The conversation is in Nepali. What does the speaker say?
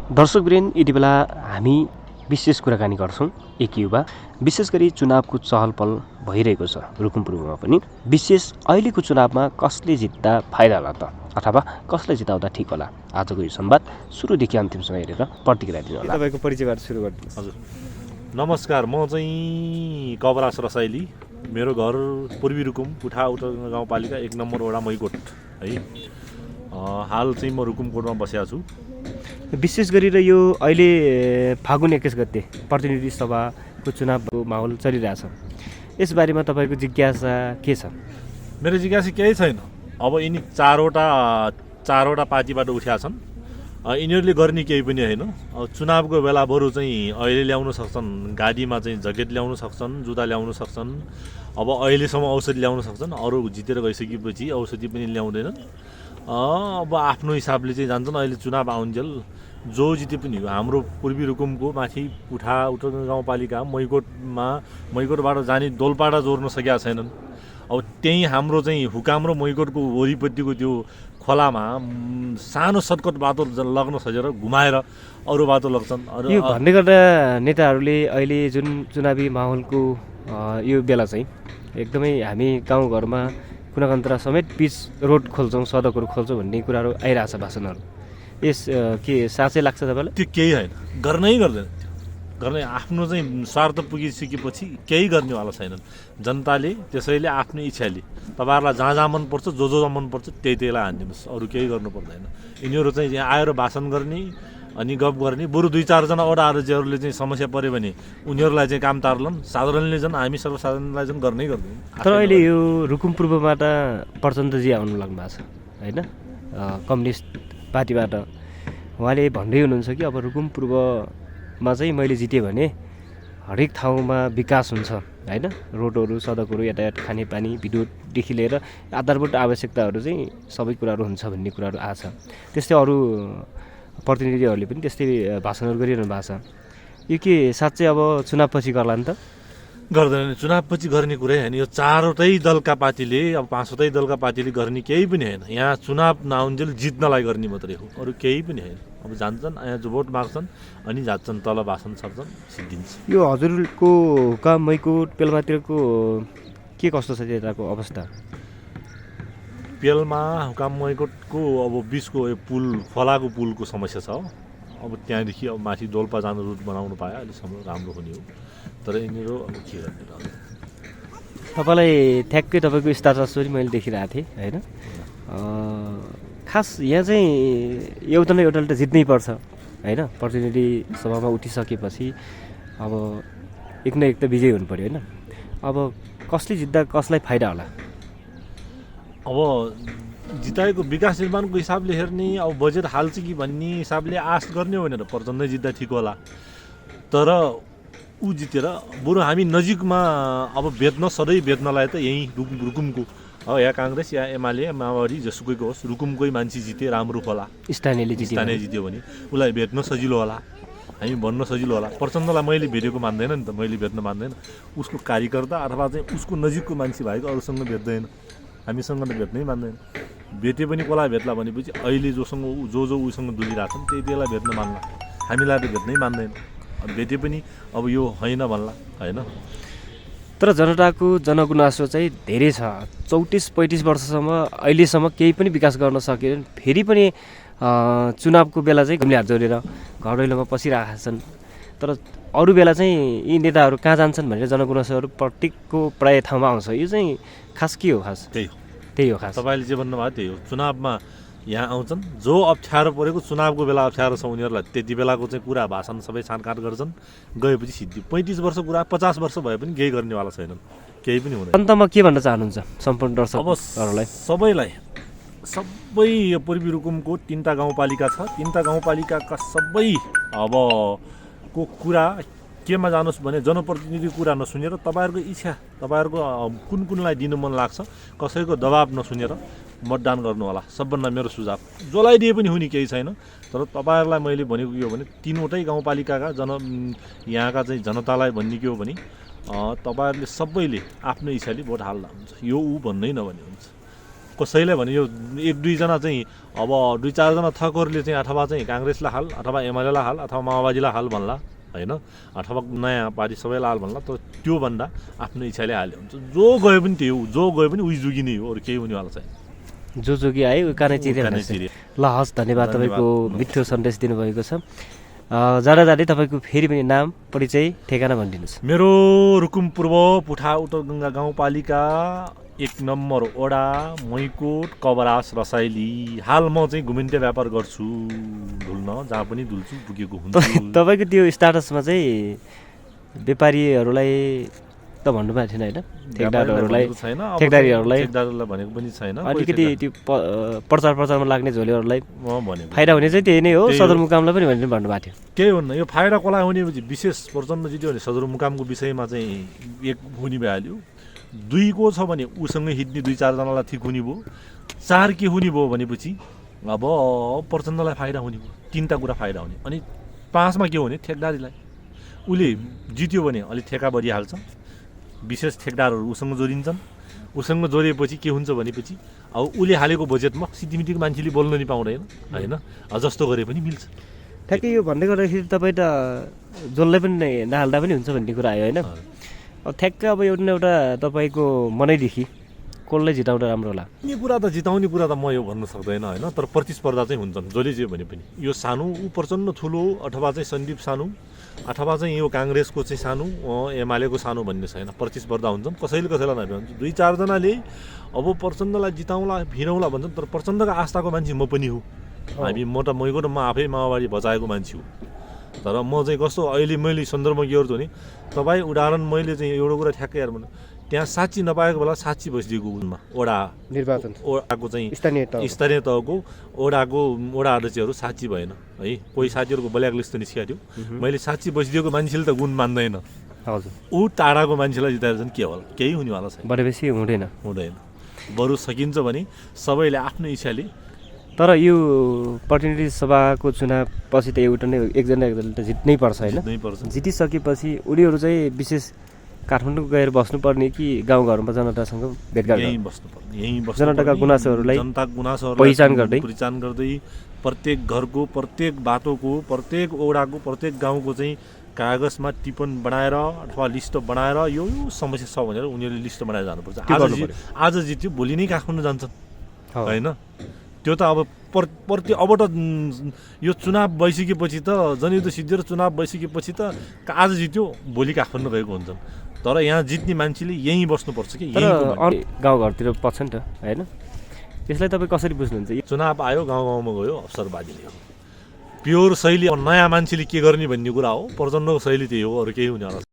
दर्शकवृन्द, यति बेला हामी विशेष कुराकानी गर्छौँ एक युवा, विशेष गरी चुनावको चहलपहल भइरहेको छ रुकुम पूर्वमा पनि। विशेष अहिलेको चुनावमा कसले जित्दा फाइदा होला त, अथवा कसले जिताउँदा ठिक होला? आजको यो संवाद सुरुदेखि अन्तिमसम्म हेरेर प्रतिक्रिया दिनु होला। तपाईँको परिचयबाट सुरु गर्नुहोस्। हजुर, नमस्कार। म चाहिँ कवरास रसाइली, मेरो घर पूर्वी रुकुम पुठा उत्तर गाउँपालिका 1 नम्बर वडा मैकोट है। हाल चाहिँ म रुकुमकोटमा बसेको छु। विशेष गरेर यो अहिले फागुन 21 गते प्रतिनिधि सभाको चुनावको माहौल चलिरहेछ, यसबारेमा तपाईँको जिज्ञासा के छ? मेरो जिज्ञासा केही छैन। अब यिनी चारवटा पार्टीबाट उठ्या छन्। यिनीहरूले गर्ने केही पनि होइन। चुनावको बेला बरु चाहिँ अहिले ल्याउन सक्छन्, गाडीमा चाहिँ जकेट ल्याउन सक्छन्, जुत्ता ल्याउन सक्छन्, अब अहिलेसम्म औषधि ल्याउन सक्छन्। अरू जितेर गइसकेपछि औषधि पनि ल्याउँदैनन्। अब आफ्नो हिसाबले चाहिँ जान्छन्। अहिले चुनाव आउन्जेल जो जिते पनि हो, हाम्रो पूर्वी रुकुमको माथि पुठा उत्तर गाउँपालिका मैकोटबाट जाने डोलपाडा जोड्न सकेका छैनन्। अब त्यही हाम्रो चाहिँ हुकाम र मैकोटको वरिपट्टिको त्यो खोलामा सानो सर्टकट बाटो लग्न खोजेर घुमाएर अरू बाटो लग्छन्। यो भन्ने गर्दा नेताहरूले अहिले जुन चुनावी माहौलको यो बेला चाहिँ एकदमै हामी गाउँघरमा कुनाकन्त्रा समेत पिच रोड खोल्छौँ, सडकहरू खोल्छौँ भन्ने कुराहरू आइरहेछ भाषणहरू। यस के साँच्चै लाग्छ तपाईँलाई? त्यो केही होइन, गर्नै गर्दैन। गर्ने आफ्नो चाहिँ स्वार्थ पुगिसकेपछि केही गर्नेवाला छैनन् जनताले। त्यसैले आफ्नो इच्छाले तपाईँहरूलाई जहाँ मनपर्छ, जो मनपर्छ त्यहीलाई हानिदिनुहोस्, अरू केही गर्नु पर्दैन। यिनीहरू चाहिँ यहाँ आएर भाषण गर्ने अनि गफ गर्ने, बरु 2-4 जना ओडाहरूले चाहिँ समस्या पऱ्यो भने उनीहरूलाई चाहिँ काम तार्लन्। साधारणले झन् हामी सर्वसाधारणलाई झन् गर्नै गर्दैन। तर अहिले यो रुकुम पूर्वबाट प्रचण्डजी आउनु लाग्नु भएको छ होइन, कम्युनिस्ट पार्टीबाट। उहाँले भन्दै हुनुहुन्छ कि अब रुकुम पूर्वमा चाहिँ मैले जितेँ भने हरेक ठाउँमा विकास हुन्छ होइन, रोडहरू, सडकहरू, यातायात, खानेपानी, विद्युतदेखि लिएर आधारभूत आवश्यकताहरू चाहिँ सबै कुराहरू हुन्छ भन्ने कुराहरू आएको छ। त्यस्तै अरू प्रतिनिधिहरूले पनि त्यस्तै भाषणहरू गरिरहनु भएको छ। यो के साँच्चै अब चुनावपछि गर्ला नि त? गर्दैन। चुनावपछि गर्ने कुरै होइन। यो 4वटै दलका पार्टीले, अब 5वटै दलका पार्टीले गर्ने केही पनि होइन। यहाँ चुनाव नआउन्जेल जित्नलाई गर्ने मात्रै हो, अरू केही पनि होइन। अब जान्छन्, यहाँ जो भोट माग्छन् अनि जान्छन्, तल भाषण सर्छन्, सिद्धिन्छ। यो हजुरको हुकाम मैकोट पेल्मातिरको के कस्तो छ त्यताको अवस्था? पेल्मा हुकाम मैकोटको अब बिचको पुल, खोलाको पुलको समस्या छ। अब त्यहाँदेखि अब माथि डोल्पा जानु रुट बनाउनु पाए अहिलेसम्म राम्रो हुने हो। तर यिनीहरू अब के गर्ने र? तपाईँलाई ठ्याक्कै तपाईँको स्टाटस पनि मैले देखिरहेको थिएँ होइन। खास यहाँ चाहिँ एउटा न एउटाले त जित्नै पर्छ होइन। प्रतिनिधि सभामा उठिसकेपछि अब एक न एक त विजय हुनु पऱ्यो होइन। अब कसले जित्दा कसलाई फाइदा होला? अब जिताएको विकास निर्माणको हिसाबले हेर्ने, अब बजेट हाल्छ कि भन्ने हिसाबले आश गर्ने हो भनेर प्रचण्ड जित्दा ठिक होला। तर ऊ जितेर बरु हामी नजिकमा अब सधैँ भेट्नलाई त यहीँ रुकुमको या काङ्ग्रेस या एमाले माओवादी जसुकैको होस्, रुकुमकै मान्छे जिते राम्रो होला। स्थानीय जित्यो भने उसलाई भेट्न सजिलो होला, हामी भन्न सजिलो होला। प्रचण्डलाई मैले भेटेको मान्दैन नि त, मैले भेट्न मान्दैन। उसको कार्यकर्ता अथवा चाहिँ उसको नजिकको मान्छे भएको अरूसँग भेट्दैन, हामीसँग त भेट्नै मान्दैन। भेटे पनि कसलाई भेट्ला भनेपछि अहिले जोसँग जो उसँग डुलिरहेछन् त्यतिलाई भेट्न मान्ला, हामीलाई त भेट्नै मान्दैन। भेटे पनि अब यो होइन भन्ला होइन। तर जनताको जनगुनासो चाहिँ धेरै छ। 34-35 वर्षसम्म अहिलेसम्म केही पनि विकास गर्न सकेन। फेरि पनि चुनावको बेला चाहिँ घुम्ने हात जोडेर घर दैलोमा पसिरहेका छन्। तर अरू बेला चाहिँ यी नेताहरू कहाँ जान्छन् भनेर जनगुनासोहरू प्रत्येकको प्राय ठाउँमा आउँछ। यो चाहिँ खास के हो? खास त्यही हो खास। तपाईँले जे भन्नुभयो त्यही हो। चुनावमा यहाँ आउँछन्, जो अप्ठ्यारो परेको चुनावको बेला अप्ठ्यारो छ उनीहरूलाई त्यति बेलाको चाहिँ कुरा भाषण सबै छाँटकाँट गर्छन्, गएपछि सिद्धि। 35 वर्ष कुरा 50 वर्ष भए पनि केही गर्नेवाला छैनन्, केही पनि हुँदैन। अन्तमा के भन्न चाहनुहुन्छ सम्पूर्ण दर्शकहरूलाई? सबै यो पूर्वी रुकुमको 3टा गाउँपालिका छ। 3टा गाउँपालिकाका सबै अबको कुरा केमा जानुहोस् भने जनप्रतिनिधिको कुरा नसुनेर तपाईँहरूको इच्छा, तपाईँहरूको कुनलाई दिनु मन लाग्छ, कसैको दबाब नसुनेर मतदान गर्नु होला। सबभन्दा मेरो सुझाव, जसलाई दिए पनि हुने केही छैन। तर तपाईँहरूलाई मैले भनेको के हो भने 3वटै गाउँपालिकाका यहाँका चाहिँ जनतालाई भन्ने के हो भने तपाईँहरूले सबैले आफ्नो इच्छाले भोट हाल्दा हुन्छ, यो ऊ भन्नै नभने हुन्छ। कसैले भने यो 1-2 जना चाहिँ अब 2-4 जना थकहरूले चाहिँ अथवा चाहिँ काङ्ग्रेसलाई हाल अथवा एमालेलाई हाल अथवा माओवादीलाई हाल भन्ला हैन अथवा नयाँ पार्टी सबैलाई हाल भन्ला तर त्यो भन्दा आफ्नो इच्छाले हाल्यो हुन्छ जो गयो पनि त्यही हो जो गयो पनि उही जुगी नै हो अरू केही हुनेवाला छैन जो जोगी आयो कानै चिरे कानै चिरे। ल हस् धन्यवाद तपाईँको मिठो सन्देश दिनुभएको छ जाँदा जाँदै तपाईँको फेरि पनि नाम परिचय ठेगाना भनिदिनुहोस्। मेरो रुकुम पूर्व पुठा उत्तर गङ्गा गाउँपालिका 1 नम्बर वडा मैकोट कबरास रसाइली। हाल म चाहिँ घुमिन्टे व्यापार गर्छु धुल्न जहाँ पनि धुल्छु पुगेको हुन्छु। तपाईँको त्यो स्टाटसमा चाहिँ व्यापारीहरूलाई त भन्नुभएको थिएन होइन ठेकदारहरूलाई भनेको पनि छैन अलिकति त्यो प्रचारमा लाग्ने झोलेहरूलाई भनेको फाइदा हुने चाहिँ त्यही नै हो सदरमुकामलाई पनि भनेर भन्नुभएको थियो। केही हुन्न यो फाइदा कसलाई हुने विशेष प्रचण्ड जित्यो भने सदरमुकामको विषयमा चाहिँ एक हुने भइहाल्यो 2 को छ भने उसँग हिँड्ने 2-4 जनालाई ठिक हुने भयो 4 के हुने भयो भनेपछि अब प्रचण्डलाई फाइदा हुने भयो 3टा कुरा फाइदा हुने अनि 5मा के हुने ठेकदारीलाई उसले जित्यो भने अलिक ठेका बढिहाल्छ विशेष ठेकदारहरू उसँग जोडिन्छन् उसँग जोडिएपछि के हुन्छ भनेपछि अब उसले हालेको बजेटमा सिटिमिटिको मान्छेले बोल्न नि पाउँदैन होइन जस्तो गरे पनि मिल्छ। ठ्याक्कै यो भन्दै गर्दाखेरि तपाईँ त जसलाई पनि नहाल्दा पनि हुन्छ भन्ने कुरा आयो होइन अब ठ्याक्क अब एउटा न एउटा तपाईँको मनैदेखि कसलाई जिताउँदा राम्रो होला यो कुरा त जिताउने कुरा त म यो भन्नु सक्दैन होइन तर प्रतिस्पर्धा चाहिँ हुन्छन् जसले जे भने पनि यो सानो ऊ प्रचण्ड ठुलो अथवा चाहिँ सन्दीप सानो अथवा चाहिँ यो काङ्ग्रेसको चाहिँ सानो एमालेको सानो भन्ने छैन प्रतिस्पर्धा हुन्छन् कसैले कसैलाई नभन्छ 2-4 जनाले अब प्रचण्डलाई जिताउँला भिडौँला भन्छन् तर प्रचण्डको आस्थाको मान्छे म पनि हो हामी म आफै माओवादी बचाएको मान्छे हो तर म चाहिँ कस्तो अहिले मैले सन्दर्भमा के गर्छु भने तपाईँ उदाहरण मैले चाहिँ एउटा कुरा ठ्याक्कै हेर भने त्यहाँ साँच्ची नपाएको बेला साँच्ची बसिदिएको उनमा वडा निर्वाचन वडाको चाहिँ स्थानीय तहको वडा अध्यक्षहरू साँच्ची भएन है कोही साथीहरूको ब्ल्याक लिस्ट त निस्किएको थियो मैले साँच्ची बसिदिएको मान्छेले त गुण मान्दैन हजुर ऊ टाढाको मान्छेलाई जिताएर चाहिँ के होला केही हुनेवाला छैन बढेपछि हुँदैन बरु सकिन्छ भने सबैले आफ्नो इच्छाले तर यो प्रतिनिधि सभाको चुनाव पछि त एउटा नै एकजना त जित्नै पर्छ होइन जितिसकेपछि उनीहरू चाहिँ विशेष काठमाडौँ गएर बस्नुपर्ने कि गाउँघरमा जनतासँग भेटघाट जनताका गुनासोहरूलाई पहिचान गर्दै प्रत्येक घरको प्रत्येक बाटोको प्रत्येक वडाको प्रत्येक गाउँको चाहिँ कागजमा टिप्पण बनाएर अथवा लिस्ट बनाएर यो समस्या छ भनेर उनीहरूले लिस्ट बनाएर जानुपर्छ आज जित्यो भोलि नै काठमाडौँ जान्छन् होइन त्यो त अब अब त यो चुनाव भइसकेपछि त जनयुद्ध सिद्धिएर चुनाव भइसकेपछि त आज जित्यो भोलि काठमाडौँ गएको हुन्छन् तर यहाँ जित्ने मान्छेले यहीँ बस्नुपर्छ कि गाउँघरतिर पर्छ नि त होइन त्यसलाई तपाईँ कसरी बुझ्नुहुन्छ चुनाव आयो गाउँमा गयो अवसरवादीले हो प्योर शैली नयाँ मान्छेले के गर्ने भन्ने कुरा हो प्रचण्डको शैली त्यही हो अरू केही हुने